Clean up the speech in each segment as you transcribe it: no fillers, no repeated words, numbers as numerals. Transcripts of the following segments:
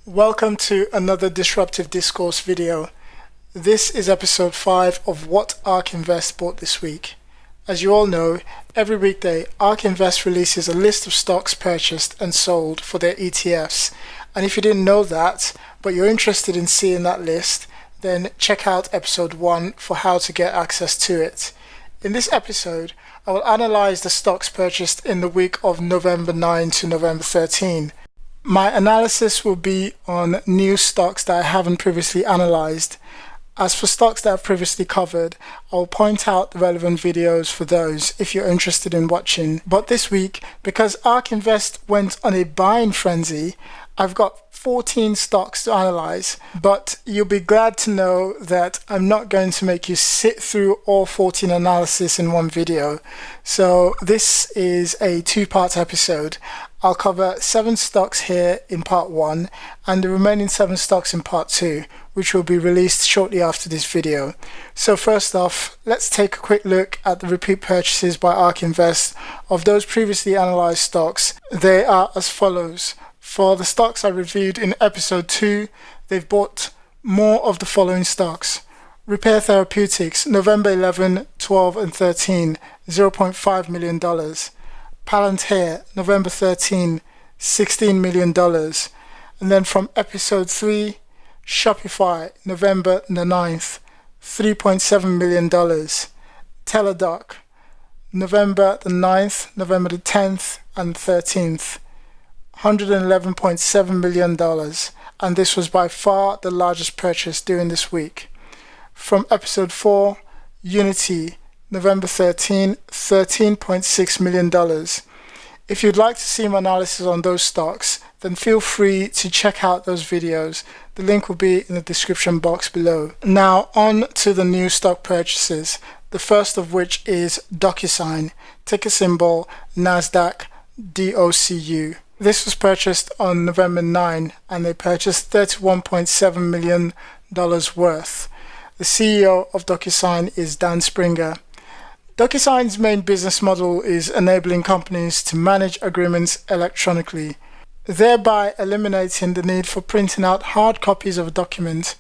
Welcome to another Disruptive Discourse video. This is episode 5 of what Ark Invest bought this week. As you all know, every weekday Ark Invest releases a list of stocks purchased and sold for their ETFs. And if you didn't know that, but you're interested in seeing that list, then check out episode 1 for how to get access to it. In this episode, I will analyze the stocks purchased in the week of November 9 to November 13. My analysis will be on new stocks that I haven't previously analyzed. As for stocks that I've previously covered, I'll point out the relevant videos for those if you're interested in watching. But this week, because Ark Invest went on a buying frenzy, I've got 14 stocks to analyze, but you'll be glad to know that I'm not going to make you sit through all 14 analysis in one video. So this is a two-part episode. I'll cover 7 stocks here in part 1 and the remaining 7 stocks in part 2, which will be released shortly after this video. So first off, let's take a quick look at the repeat purchases by Ark Invest of those previously analyzed stocks. They are as follows. For the stocks I reviewed in episode 2, they've bought more of the following stocks. Repair Therapeutics, November 11, 12 and 13, $0.5 million. Palantir, November 13, $16 million. And then from episode 3, Shopify, November the 9th, $3.7 million. Teladoc, November the 9th, November the 10th and 13th, $111.7 million. And this was by far the largest purchase during this week. From episode 4, Unity, November 13, $13.6 million. If you'd like to see my analysis on those stocks, then feel free to check out those videos. The link will be in the description box below. Now on to the new stock purchases, the first of which is Docusign, ticker symbol NASDAQ DOCU. This was purchased on November 9 and they purchased $31.7 million worth. The CEO of Docusign is Dan Springer. Docusign's main business model is enabling companies to manage agreements electronically, thereby eliminating the need for printing out hard copies of a document.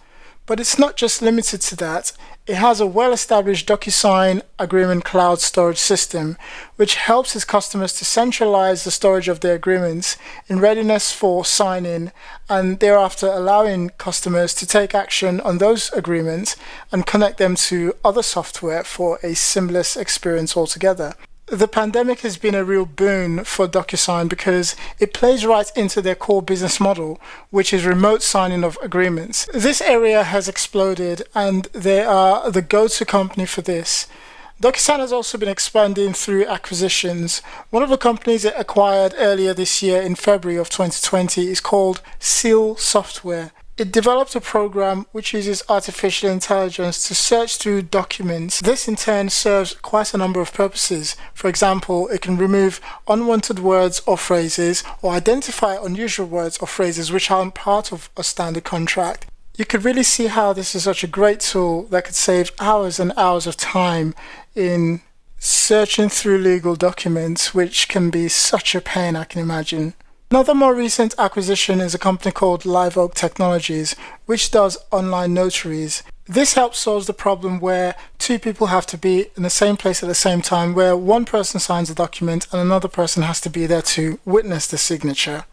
But it's not just limited to that. It has a well-established Docusign agreement cloud storage system, which helps its customers to centralize the storage of their agreements in readiness for sign-in, and thereafter allowing customers to take action on those agreements and connect them to other software for a seamless experience altogether. The pandemic has been a real boon for Docusign because it plays right into their core business model, which is remote signing of agreements. This area has exploded and they are the go-to company for this. Docusign has also been expanding through acquisitions. One of the companies it acquired earlier this year in February of 2020 is called Seal Software. It developed a program which uses artificial intelligence to search through documents. This in turn serves quite a number of purposes. For example, it can remove unwanted words or phrases or identify unusual words or phrases which aren't part of a standard contract. You could really see how this is such a great tool that could save hours and hours of time in searching through legal documents, which can be such a pain, I can imagine. Another more recent acquisition is a company called Live Oak Technologies, which does online notaries. This helps solve the problem where 2 people have to be in the same place at the same time, where one person signs a document and another person has to be there to witness the signature.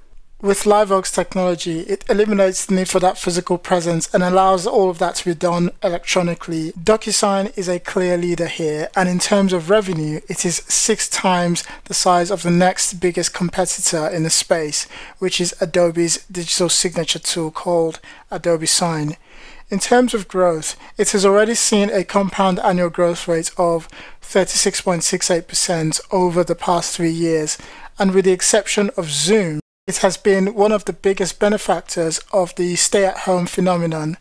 With Live Oak's technology, it eliminates the need for that physical presence and allows all of that to be done electronically. Docusign is a clear leader here, and in terms of revenue, it is 6 times the size of the next biggest competitor in the space, which is Adobe's digital signature tool called Adobe Sign. In terms of growth, it has already seen a compound annual growth rate of 36.68% over the past 3 years, and with the exception of Zoom, it has been one of the biggest benefactors of the stay-at-home phenomenon.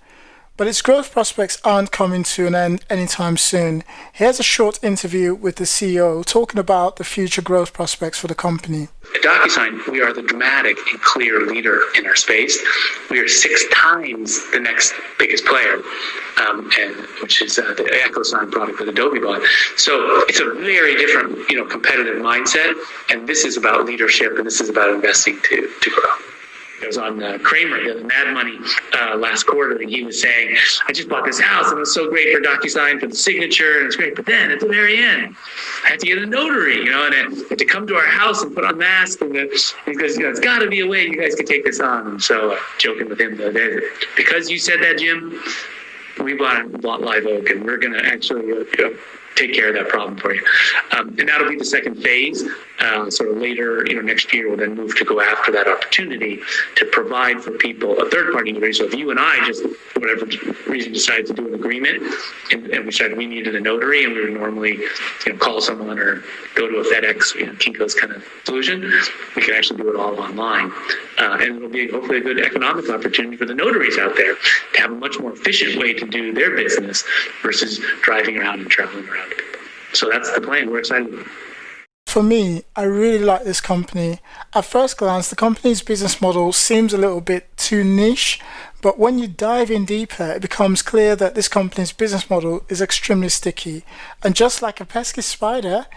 But its growth prospects aren't coming to an end anytime soon. Here's a short interview with the CEO talking about the future growth prospects for the company. At DocuSign, we are the dramatic and clear leader in our space. We are 6 times the next biggest player, which is the EchoSign product that Adobe bought. So it's a very different, competitive mindset, and this is about leadership, and this is about investing to grow. I was on Kramer, the Mad Money, last quarter, and he was saying, I just bought this house and it was so great for DocuSign for the signature, and it's great. But then at the very end, I had to get a notary, and I had to come to our house and put on masks. And he goes, it's got to be a way you guys can take this on. And so, joking with him, because you said that, Jim, we bought Live Oak, and we're going to actually take care of that problem for you. And that'll be the second phase. Sort of later, next year, we'll then move to go after that opportunity to provide for people a third-party notary. So if you and I just, for whatever reason, decided to do an agreement, and we decided we needed a notary, and we would normally, call someone or go to a FedEx, Kinko's kind of solution, we can actually do it all online. And it'll be hopefully a good economic opportunity for the notaries out there to have a much more efficient way to do their business versus driving around and traveling around to people. So that's the plan. We're excited about it. For me, I really like this company. At first glance, the company's business model seems a little bit too niche, but when you dive in deeper, it becomes clear that this company's business model is extremely sticky. And just like a pesky spider,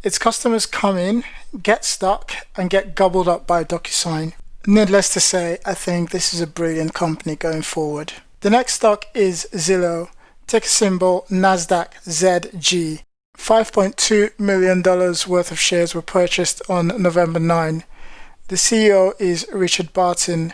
its customers come in, get stuck, and get gobbled up by Docusign. Needless to say, I think this is a brilliant company going forward. The next stock is Zillow, ticker symbol NASDAQ ZG. $5.2 million worth of shares were purchased on November 9. The CEO is Richard Barton.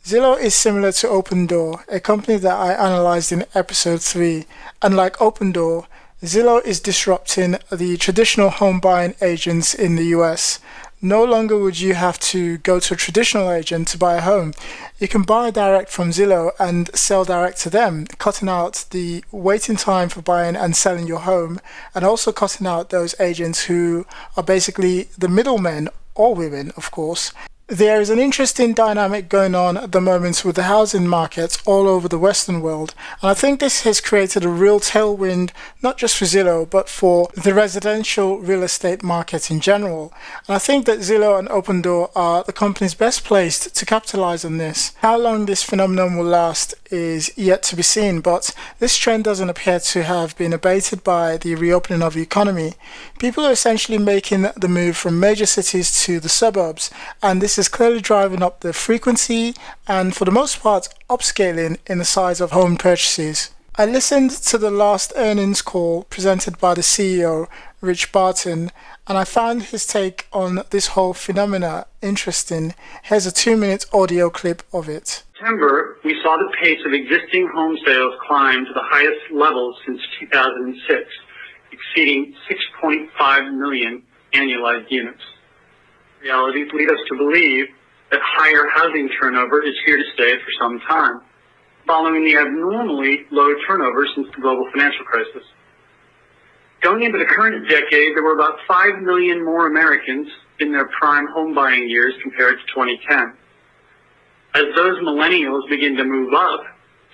Zillow is similar to Opendoor, a company that I analyzed in episode 3. And like Opendoor, Zillow is disrupting the traditional home buying agents in the US. No longer would you have to go to a traditional agent to buy a home. You can buy direct from Zillow and sell direct to them, cutting out the waiting time for buying and selling your home, and also cutting out those agents who are basically the middlemen, or women, of course. There is an interesting dynamic going on at the moment with the housing markets all over the Western world, and I think this has created a real tailwind, not just for Zillow, but for the residential real estate market in general. And I think that Zillow and Opendoor are the companies best placed to capitalize on this. How long this phenomenon will last is yet to be seen, but this trend doesn't appear to have been abated by the reopening of the economy. People are essentially making the move from major cities to the suburbs, and this is clearly driving up the frequency and, for the most part, upscaling in the size of home purchases. I listened to the last earnings call presented by the CEO, Rich Barton, and I found his take on this whole phenomena interesting. Here's a 2-minute audio clip of it. In September, we saw the pace of existing home sales climb to the highest levels since 2006, exceeding 6.5 million annualized units. Realities lead us to believe that higher housing turnover is here to stay for some time, following the abnormally low turnover since the global financial crisis. Going into the current decade, there were about 5 million more Americans in their prime home buying years compared to 2010. As those millennials begin to move up,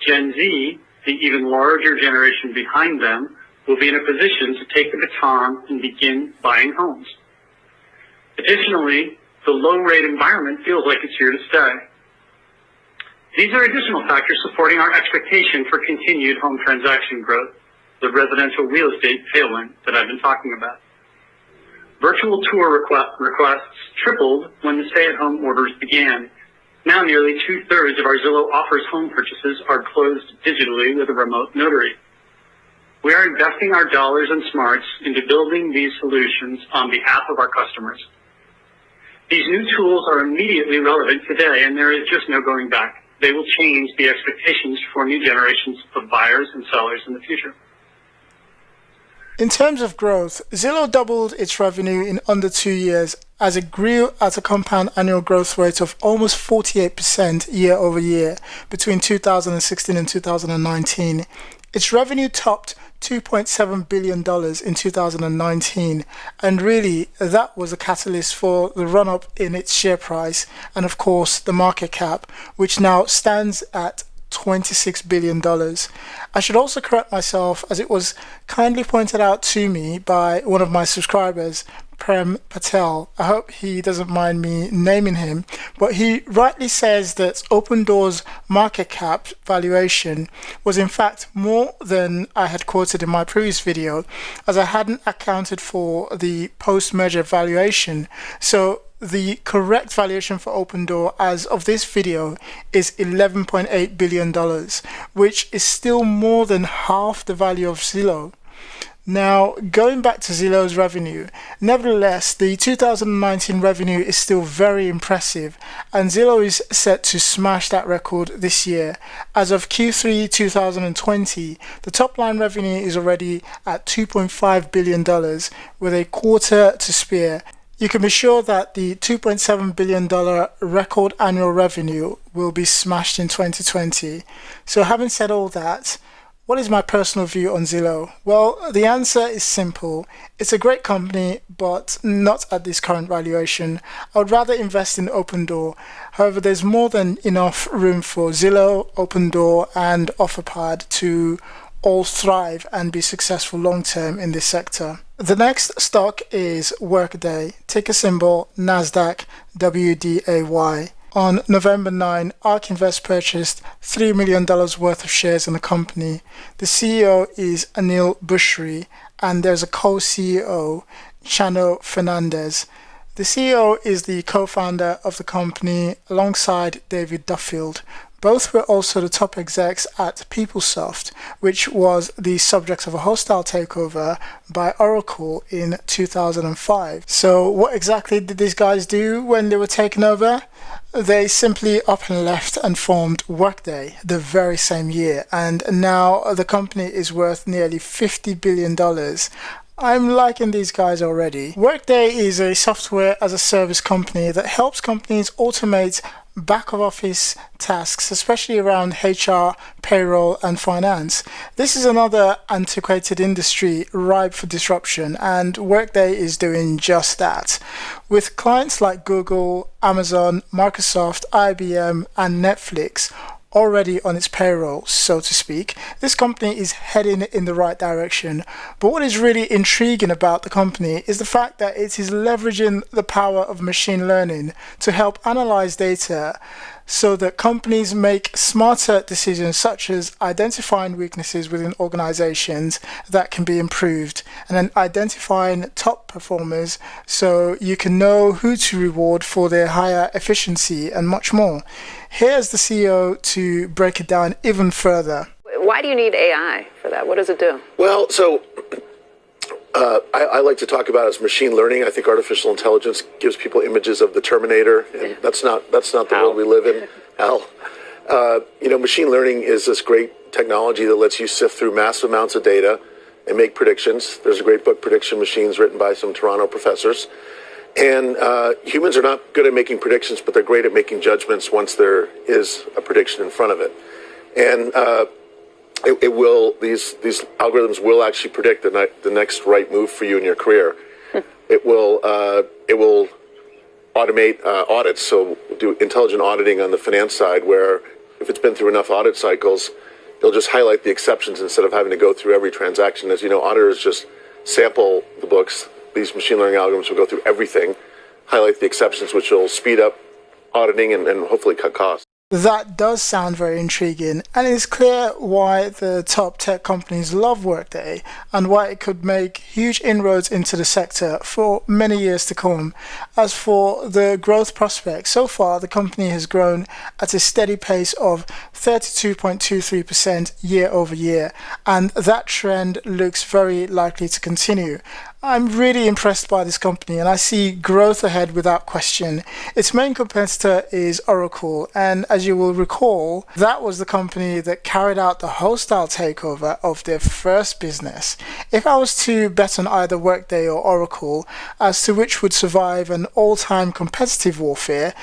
Gen Z, the even larger generation behind them, will be in a position to take the baton and begin buying homes. Additionally, the low-rate environment feels like it's here to stay. These are additional factors supporting our expectation for continued home transaction growth, the residential real estate tailwind that I've been talking about. Virtual tour requests tripled when the stay-at-home orders began. Now nearly 2/3 of our Zillow offers home purchases are closed digitally with a remote notary. We are investing our dollars and smarts into building these solutions on behalf of our customers. These new tools are immediately relevant today, and there is just no going back. They will change the expectations for new generations of buyers and sellers in the future. In terms of growth, Zillow doubled its revenue in under 2 years as it grew at a compound annual growth rate of almost 48% year over year between 2016 and 2019. Its revenue topped $2.7 billion in 2019, and really that was a catalyst for the run-up in its share price and, of course, the market cap, which now stands at $26 billion. I should also correct myself, as it was kindly pointed out to me by one of my subscribers, Prem Patel. I hope he doesn't mind me naming him, but he rightly says that Opendoor's market cap valuation was in fact more than I had quoted in my previous video, as I hadn't accounted for the post-merger valuation. So the correct valuation for Opendoor as of this video is $11.8 billion, which is still more than half the value of Zillow. Now, going back to Zillow's revenue, nevertheless, the 2019 revenue is still very impressive, and Zillow is set to smash that record this year. As of Q3 2020, the top line revenue is already at $2.5 billion, with a quarter to spare. You can be sure that the $2.7 billion record annual revenue will be smashed in 2020. So having said all that, what is my personal view on Zillow? Well, the answer is simple. It's a great company, but not at this current valuation. I would rather invest in Opendoor. However, there's more than enough room for Zillow, Opendoor, and OfferPad to all thrive and be successful long-term in this sector. The next stock is Workday, ticker symbol NASDAQ WDAY. On November 9, Ark Invest purchased $3 million worth of shares in the company. The CEO is Anil Bushri, and there's a co-CEO, Chano Fernandez. The CEO is the co-founder of the company alongside David Duffield. Both were also the top execs at PeopleSoft, which was the subject of a hostile takeover by Oracle in 2005. So what exactly did these guys do when they were taken over? They simply up and left and formed Workday the very same year, and now the company is worth nearly $50 billion. I'm liking these guys already. Workday is a software as a service company that helps companies automate back of office tasks, especially around HR, payroll, and finance. This is another antiquated industry ripe for disruption, and Workday is doing just that. With clients like Google, Amazon, Microsoft, IBM, and Netflix already on its payroll, so to speak, this company is heading in the right direction. But what is really intriguing about the company is the fact that it is leveraging the power of machine learning to help analyze data so that companies make smarter decisions, such as identifying weaknesses within organizations that can be improved, and then identifying top performers so you can know who to reward for their higher efficiency and much more. Here's the CEO to break it down even further. Why do you need AI for that? What does it do? Well, so I like to talk about it as machine learning. I think artificial intelligence gives people images of the Terminator, and that's not the world we live in. Hal, machine learning is this great technology that lets you sift through massive amounts of data and make predictions. There's a great book, Prediction Machines, written by some Toronto professors. And humans are not good at making predictions, but they're great at making judgments once there is a prediction in front of it. And these algorithms will actually predict the next right move for you in your career. It will automate audits, so do intelligent auditing on the finance side, where if it's been through enough audit cycles, it'll just highlight the exceptions instead of having to go through every transaction. As you know, auditors just sample the books. These machine learning algorithms will go through everything, highlight the exceptions, which will speed up auditing and hopefully cut costs. That does sound very intriguing, and it's clear why the top tech companies love Workday and why it could make huge inroads into the sector for many years to come. As for the growth prospects, so far the company has grown at a steady pace of 32.23% year over year, and that trend looks very likely to continue. I'm really impressed by this company, and I see growth ahead without question. Its main competitor is Oracle, and as you will recall, that was the company that carried out the hostile takeover of their first business. If I was to bet on either Workday or Oracle as to which would survive an all-time competitive warfare,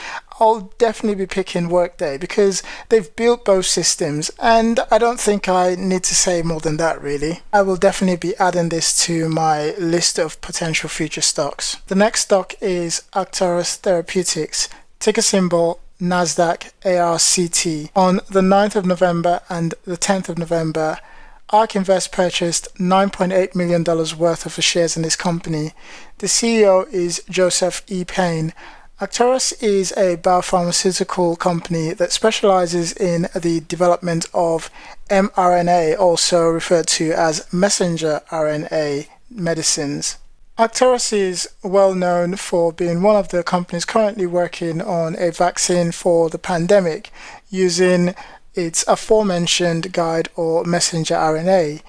I'll definitely be picking Workday because they've built both systems, and I don't think I need to say more than that really. I will definitely be adding this to my list of potential future stocks. The next stock is Arcturus Therapeutics, ticker symbol NASDAQ ARCT. On the 9th of November and the 10th of November, Ark Invest purchased $9.8 million worth of the shares in this company. The CEO is Joseph E. Payne. Arcturus is a biopharmaceutical company that specializes in the development of mRNA, also referred to as messenger RNA medicines. Arcturus is well known for being one of the companies currently working on a vaccine for the pandemic using its aforementioned guide or messenger RNA.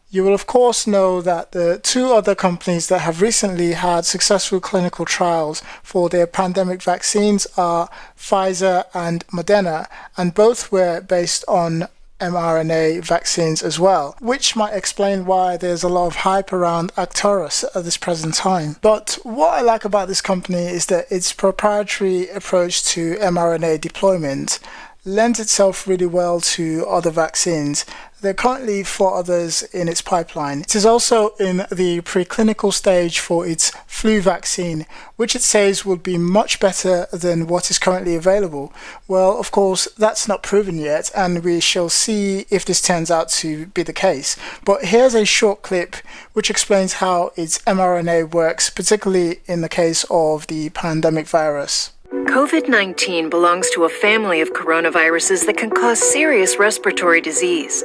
You will of course know that the two other companies that have recently had successful clinical trials for their pandemic vaccines are Pfizer and Moderna, and both were based on mRNA vaccines as well, which might explain why there's a lot of hype around Arcturus at this present time. But what I like about this company is that its proprietary approach to mRNA deployment lends itself really well to other vaccines. There are currently 4 others in its pipeline. It is also in the preclinical stage for its flu vaccine, which it says will be much better than what is currently available. Well, of course, that's not proven yet, and we shall see if this turns out to be the case. But here's a short clip which explains how its mRNA works, particularly in the case of the pandemic virus. COVID-19 belongs to a family of coronaviruses that can cause serious respiratory disease.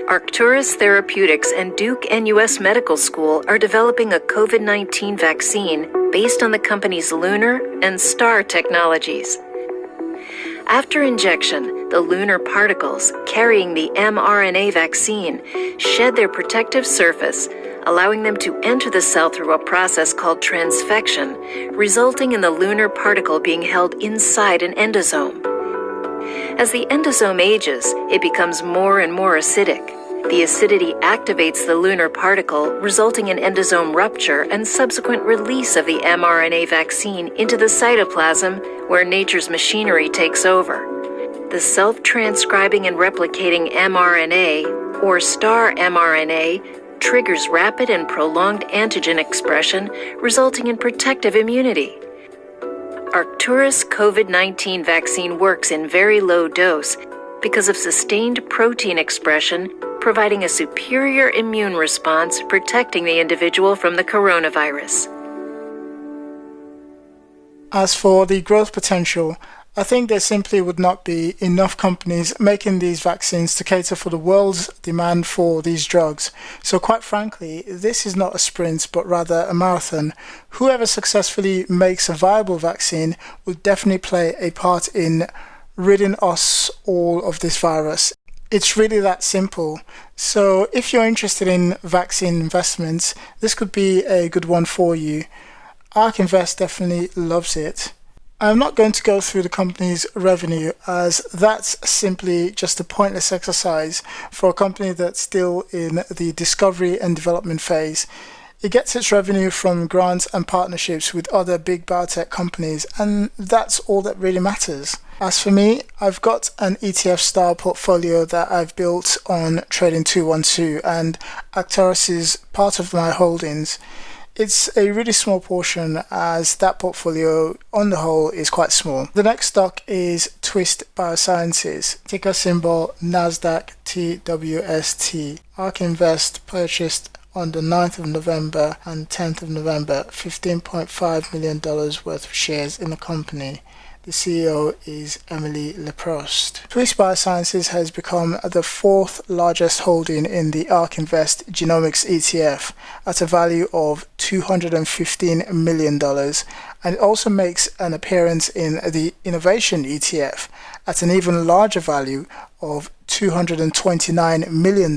Arcturus, Therapeutics, and Duke NUS Medical School are developing a COVID-19 vaccine based on the company's lunar and star technologies. After injection, the lunar particles carrying the mRNA vaccine shed their protective surface, allowing them to enter the cell through a process called transfection, resulting in the lunar particle being held inside an endosome. As the endosome ages, it becomes more and more acidic. The acidity activates the lunar particle, resulting in endosome rupture and subsequent release of the mRNA vaccine into the cytoplasm, where nature's machinery takes over. The self-transcribing and replicating mRNA, or star mRNA, triggers rapid and prolonged antigen expression, resulting in protective immunity. Arcturus COVID-19 vaccine works in very low dose because of sustained protein expression, providing a superior immune response protecting the individual from the coronavirus. As for the growth potential, I think there simply would not be enough companies making these vaccines to cater for the world's demand for these drugs. So quite frankly, this is not a sprint, but rather a marathon. Whoever successfully makes a viable vaccine will definitely play a part in ridding us all of this virus. It's really that simple. So if you're interested in vaccine investments, this could be a good one for you. Ark Invest definitely loves it. I'm not going to go through the company's revenue, as that's simply just a pointless exercise for a company that's still in the discovery and development phase. It gets its revenue from grants and partnerships with other big biotech companies, and that's all that really matters. As for me, I've got an ETF style portfolio that I've built on Trading 212, and Arcturus is part of my holdings. It's a really small portion, as that portfolio on the whole is quite small. The next stock is TWST Biosciences, ticker symbol NASDAQ TWST. Ark Invest purchased on the 9th of November and 10th of November $15.5 million worth of shares in the company. The CEO is Emily Leprost. TWST Biosciences has become the 4th largest holding in the Ark Invest Genomics ETF at a value of $215 million, and it also makes an appearance in the Innovation ETF at an even larger value of $229 million.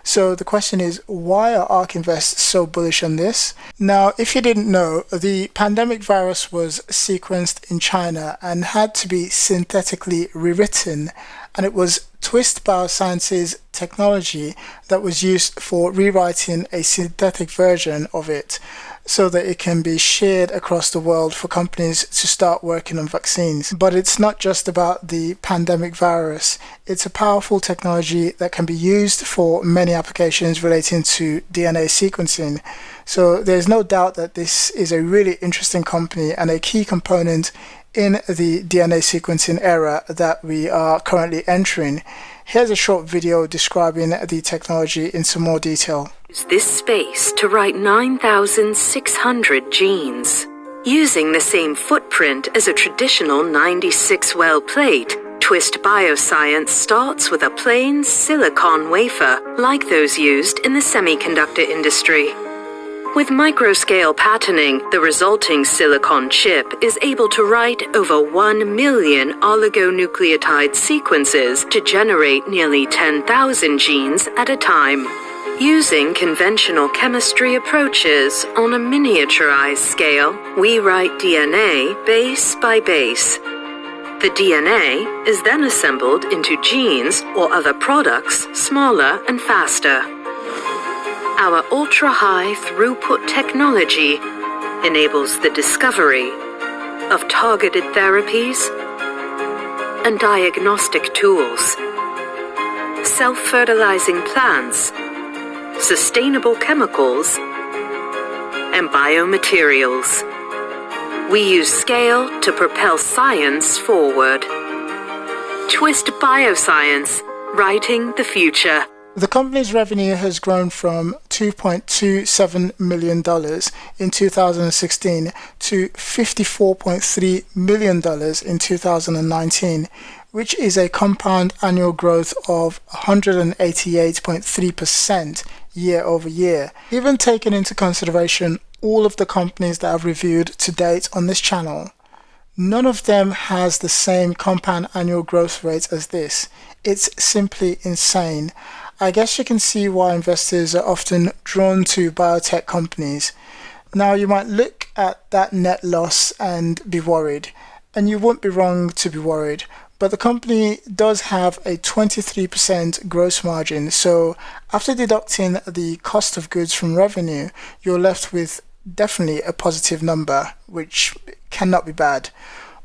So the question is, why are Ark Invest so bullish on this? Now, if you didn't know, the pandemic virus was sequenced in China and had to be synthetically rewritten, and it was TWST Biosciences technology that was used for rewriting a synthetic version of it so that it can be shared across the world for companies to start working on vaccines. But it's not just about the pandemic virus. It's a powerful technology that can be used for many applications relating to DNA sequencing. So there's no doubt that this is a really interesting company and a key component in the DNA sequencing era that we are currently entering. Here's a short video describing the technology in some more detail. Use this space to write 9,600 genes. Using the same footprint as a traditional 96-well plate, TWST Bioscience starts with a plain silicon wafer, like those used in the semiconductor industry. With microscale patterning, the resulting silicon chip is able to write over 1 million oligonucleotide sequences to generate nearly 10,000 genes at a time. Using conventional chemistry approaches on a miniaturized scale, we write DNA base by base. The DNA is then assembled into genes or other products smaller and faster. Our ultra-high throughput technology enables the discovery of targeted therapies and diagnostic tools, self-fertilizing plants, sustainable chemicals, and biomaterials. We use scale to propel science forward. Twist Bioscience, writing the future. The company's revenue has grown from $2.27 million in 2016 to $54.3 million in 2019, which is a compound annual growth of 188.3% year over year. Even taking into consideration all of the companies that I've reviewed to date on this channel, none of them has the same compound annual growth rate as this. It's simply insane. I guess you can see why investors are often drawn to biotech companies. Now, you might look at that net loss and be worried, and you won't be wrong to be worried, but the company does have a 23% gross margin, so after deducting the cost of goods from revenue, you're left with definitely a positive number, which cannot be bad.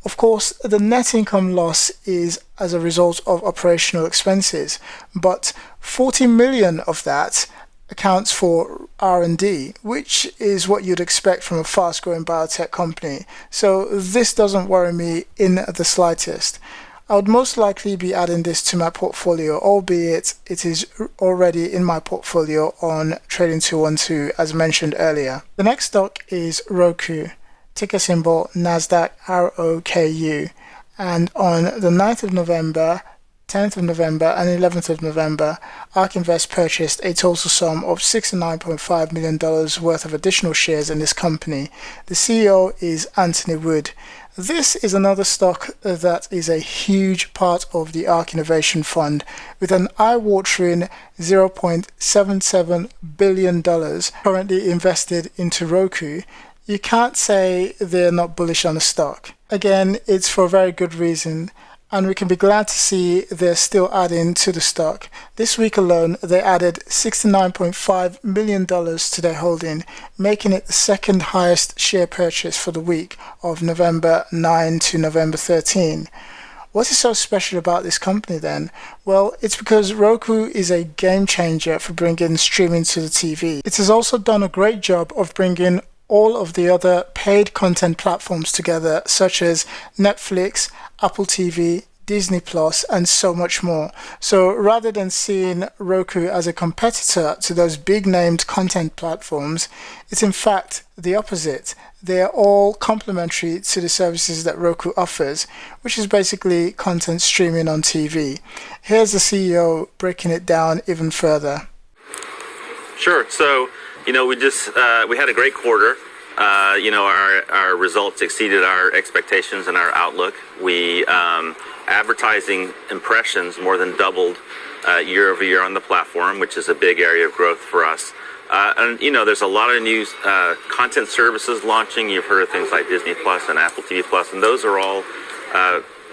Of course, the net income loss is as a result of operational expenses, but 40 million of that accounts for R&D, which is what you'd expect from a fast-growing biotech company. So this doesn't worry me in the slightest. I would most likely be adding this to my portfolio, albeit it is already in my portfolio on Trading 212, as mentioned earlier. The next stock is Roku, ticker symbol NASDAQ ROKU, and on the 9th of November, 10th of November and 11th of November, Ark Invest purchased a total sum of $69.5 million worth of additional shares in this company. The CEO is Anthony Wood. This is another stock that is a huge part of the Ark Innovation Fund, with an eye-watering $0.77 billion currently invested into Roku. You can't say they're not bullish on the stock. Again, it's for a very good reason, and we can be glad to see they're still adding to the stock. This week alone, they added $69.5 million to their holding, making it the second highest share purchase for the week of November 9 to November 13. What is so special about this company then? Well, it's because Roku is a game changer for bringing streaming to the TV. It has also done a great job of bringing all of the other paid content platforms together, such as Netflix, Apple TV, Disney Plus, and so much more. So rather than seeing Roku as a competitor to those big named content platforms, it's in fact the opposite. They are all complementary to the services that Roku offers, which is basically content streaming on TV. Here's the CEO breaking it down even further. Sure. So, we had a great quarter. Our results exceeded our expectations and our outlook. We advertising impressions more than doubled year over year on the platform, which is a big area of growth for us. There's a lot of new content services launching. You've heard of things like Disney Plus and Apple TV Plus, and those are all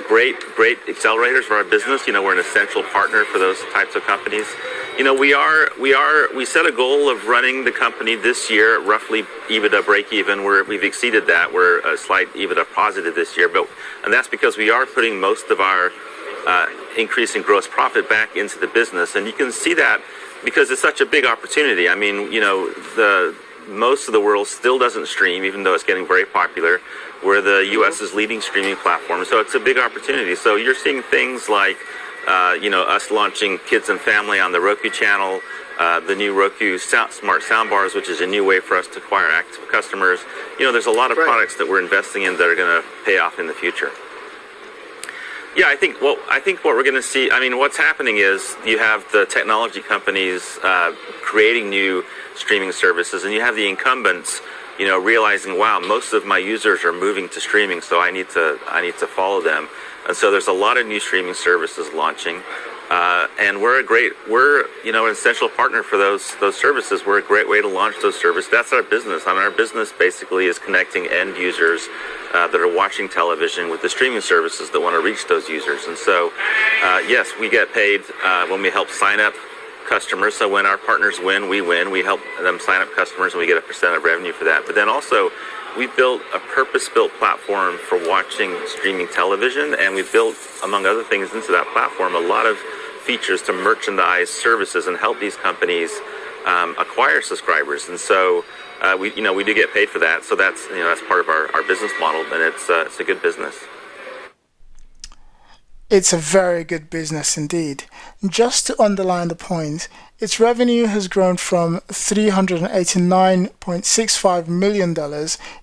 great accelerators for our business. We're an essential partner for those types of companies. We set a goal of running the company this year roughly EBITDA break even. We've exceeded that. We're a slight EBITDA positive this year, and that's because we are putting most of our increase in gross profit back into the business, and you can see that because it's such a big opportunity. I mean, most of the world still doesn't stream, even though it's getting very popular. We're the U.S.'s leading streaming platform, so it's a big opportunity. So you're seeing things like us launching Kids and Family on the Roku channel, the new Roku smart soundbars, which is a new way for us to acquire active customers. There's a lot of products that we're investing in that are going to pay off in the future. Yeah, I think what we're going to see. I mean, what's happening is you have the technology companies creating new streaming services, and you have the incumbents, realizing, wow, most of my users are moving to streaming, so I need to follow them. And so there's a lot of new streaming services launching, and we're an essential partner for those services. We're a great way to launch those services. That's our business. I mean, our business basically is connecting end users that are watching television with the streaming services that want to reach those users. And so, yes, we get paid when we help sign up customers. So when our partners win, we win. We help them sign up customers, and we get a percent of revenue for that. But then also, we built a purpose-built platform for watching streaming television, and we built, among other things, into that platform a lot of features to merchandise services and help these companies acquire subscribers. And so we do get paid for that. So that's part of our business model, and it's a good business. It's a very good business indeed. Just to underline the point, its revenue has grown from $389.65 million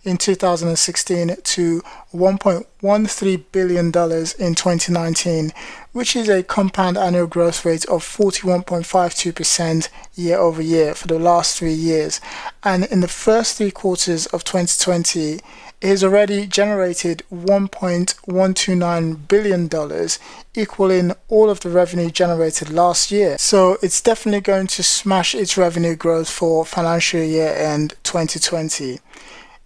in 2016 to $1.13 billion in 2019, which is a compound annual growth rate of 41.52% year over year for the last 3 years. And in the first 3 quarters of 2020, it has already generated $1.129 billion, equaling all of the revenue generated last year. So it's definitely going to smash its revenue growth for financial year end 2020.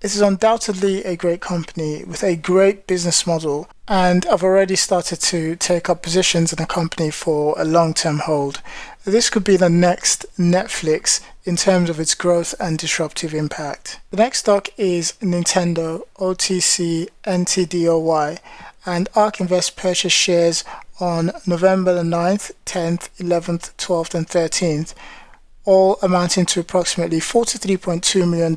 It is undoubtedly a great company with a great business model, and I've already started to take up positions in the company for a long-term hold. This could be the next Netflix in terms of its growth and disruptive impact. The next stock is Nintendo, OTC NTDOY, and Ark Invest purchased shares on November the 9th, 10th, 11th, 12th, and 13th, all amounting to approximately $43.2 million.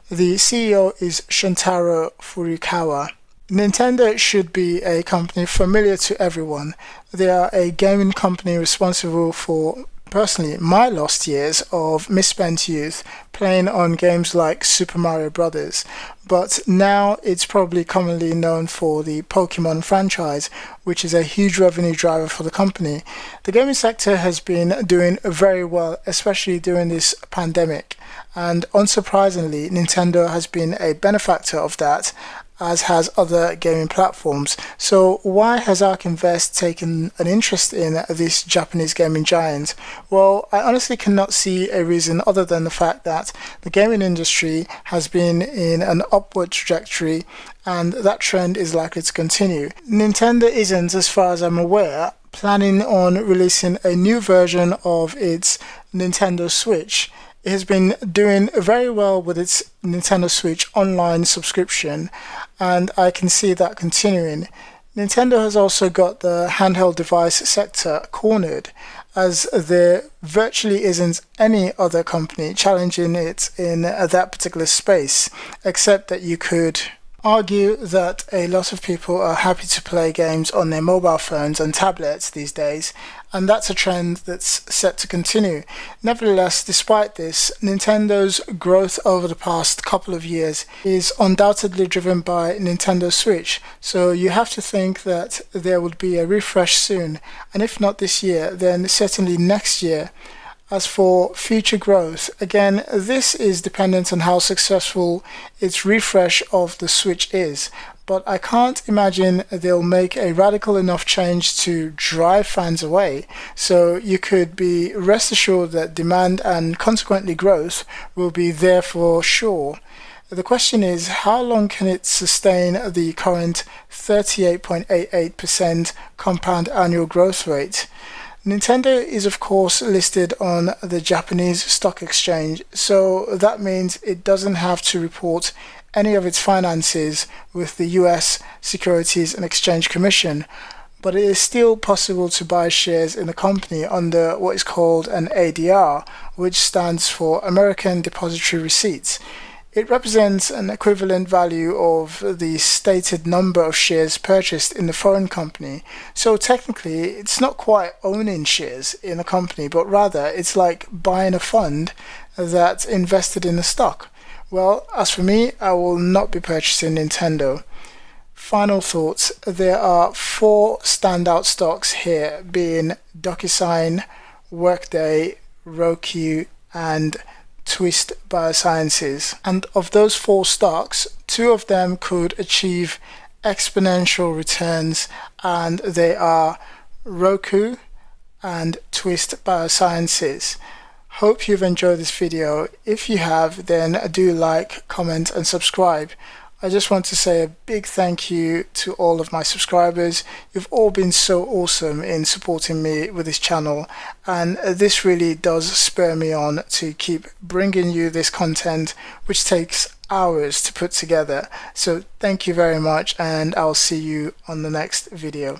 The CEO is Shuntaro Furukawa. Nintendo should be a company familiar to everyone. They are a gaming company responsible for, personally, my lost years of misspent youth playing on games like Super Mario Brothers. But now it's probably commonly known for the Pokemon franchise, which is a huge revenue driver for the company. The gaming sector has been doing very well, especially during this pandemic. And unsurprisingly, Nintendo has been a benefactor of that, as has other gaming platforms. So why has Ark Invest taken an interest in this Japanese gaming giant? Well, I honestly cannot see a reason other than the fact that the gaming industry has been in an upward trajectory, and that trend is likely to continue. Nintendo isn't, as far as I'm aware, planning on releasing a new version of its Nintendo Switch. It has been doing very well with its Nintendo Switch online subscription, and I can see that continuing. Nintendo has also got the handheld device sector cornered, as there virtually isn't any other company challenging it in that particular space, except that you could argue that a lot of people are happy to play games on their mobile phones and tablets these days, and that's a trend that's set to continue. Nevertheless, despite this, Nintendo's growth over the past couple of years is undoubtedly driven by Nintendo Switch, so you have to think that there would be a refresh soon, and if not this year, then certainly next year. As for future growth, again, this is dependent on how successful its refresh of the Switch is, but I can't imagine they'll make a radical enough change to drive fans away, so you could be rest assured that demand and consequently growth will be there for sure. The question is, how long can it sustain the current 38.88% compound annual growth rate? Nintendo is of course listed on the Japanese stock exchange, so that means it doesn't have to report any of its finances with the US Securities and Exchange Commission, but it is still possible to buy shares in the company under what is called an ADR, which stands for American Depository Receipts. It represents an equivalent value of the stated number of shares purchased in the foreign company. So technically, it's not quite owning shares in a company, but rather it's like buying a fund that's invested in the stock. Well, as for me, I will not be purchasing Nintendo. Final thoughts. There are 4 standout stocks here, being Docusign, Workday, Roku, and TWST Biosciences. And of those 4 stocks, 2 of them could achieve exponential returns, and they are Roku and TWST Biosciences. Hope you've enjoyed this video. If you have, then do like, comment, and subscribe. I just want to say a big thank you to all of my subscribers. You've all been so awesome in supporting me with this channel, and this really does spur me on to keep bringing you this content, which takes hours to put together. So thank you very much, and I'll see you on the next video.